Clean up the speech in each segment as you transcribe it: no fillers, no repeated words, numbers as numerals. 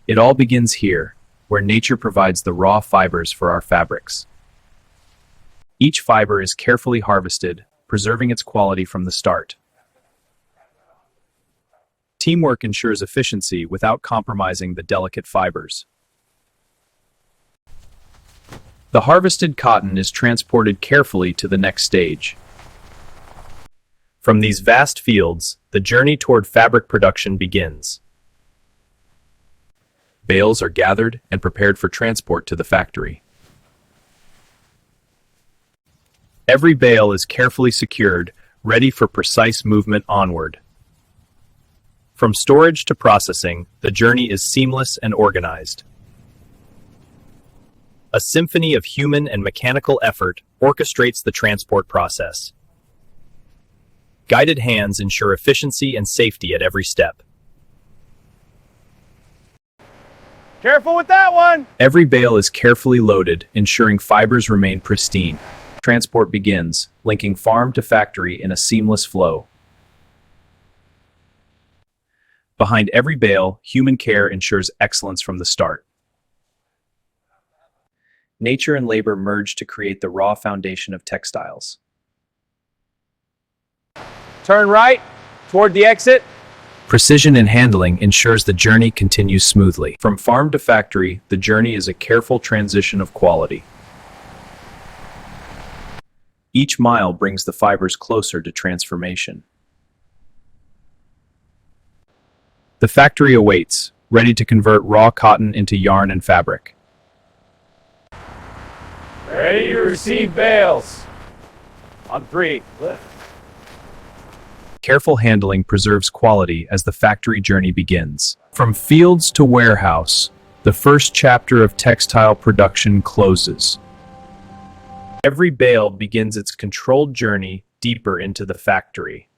It all begins here, where nature provides the raw fibers for our fabrics. Each fiber is carefully harvested, preserving its quality from the start. Teamwork ensures efficiency without compromising the delicate fibers. The harvested cotton is transported carefully to the next stage. From these vast fields, the journey toward fabric production begins. Bales are gathered and prepared for transport to the factory. Every bale is carefully secured, ready for precise movement onward. From storage to processing, the journey is seamless and organized. A symphony of human and mechanical effort orchestrates the transport process. Guided hands ensure efficiency and safety at every step. Careful with that one! Every bale is carefully loaded, ensuring fibers remain pristine. Transport begins, linking farm to factory in a seamless flow. Behind every bale, human care ensures excellence from the start. Nature and labor merge to create the raw foundation of textiles. Turn right, toward the exit. Precision in handling ensures the journey continues smoothly. From farm to factory, the journey is a careful transition of quality. Each mile brings the fibers closer to transformation. The factory awaits, ready to convert raw cotton into yarn and fabric. Ready to receive bales. On 3, lift. Careful handling preserves quality as the factory journey begins. From fields to warehouse, the first chapter of textile production closes. Every bale begins its controlled journey deeper into the factory.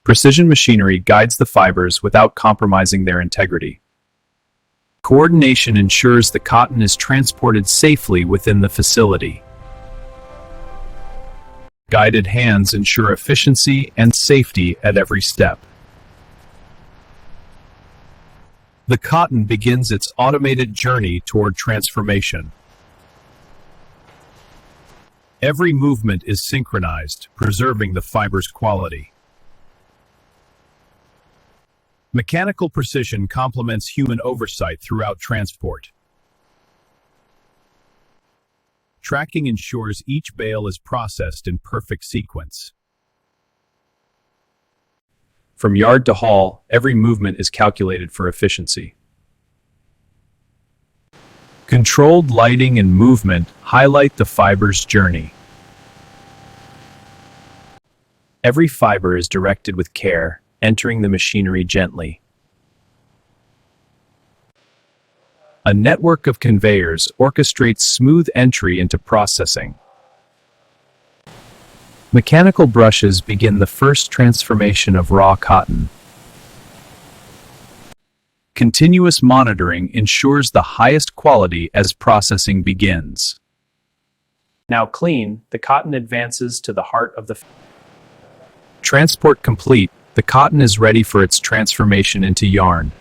Precision machinery guides the fibers without compromising their integrity. Coordination ensures the cotton is transported safely within the facility. Guided hands ensure efficiency and safety at every step. The cotton begins its automated journey toward transformation. Every movement is synchronized, preserving the fiber's quality. Mechanical precision complements human oversight throughout transport. Tracking ensures each bale is processed in perfect sequence. From yard to hall, every movement is calculated for efficiency. Controlled lighting and movement highlight the fiber's journey. Every fiber is directed with care, entering the machinery gently. A network of conveyors orchestrates smooth entry into processing. Mechanical brushes begin the first transformation of raw cotton. Continuous monitoring ensures the highest quality as processing begins. Now clean, the cotton advances to the heart of the transport complete, the cotton is ready for its transformation into yarn.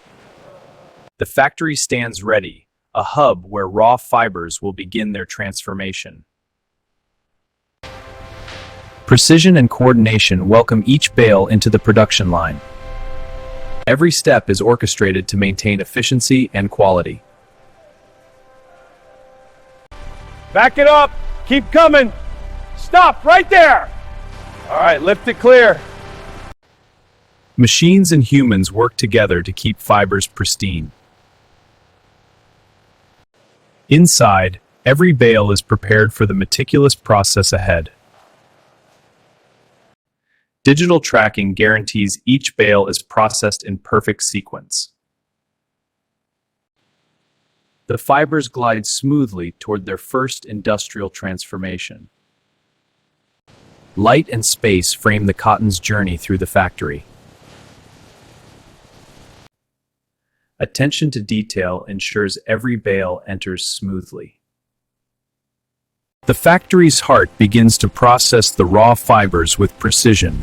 The factory stands ready, a hub where raw fibers will begin their transformation. Precision and coordination welcome each bale into the production line. Every step is orchestrated to maintain efficiency and quality. Back it up. Keep coming. Stop right there. All right, lift it clear. Machines and humans work together to keep fibers pristine. Inside, every bale is prepared for the meticulous process ahead. Digital tracking guarantees each bale is processed in perfect sequence. The fibers glide smoothly toward their first industrial transformation. Light and space frame the cotton's journey through the factory. Attention to detail ensures every bale enters smoothly. The factory's heart begins to process the raw fibers with precision.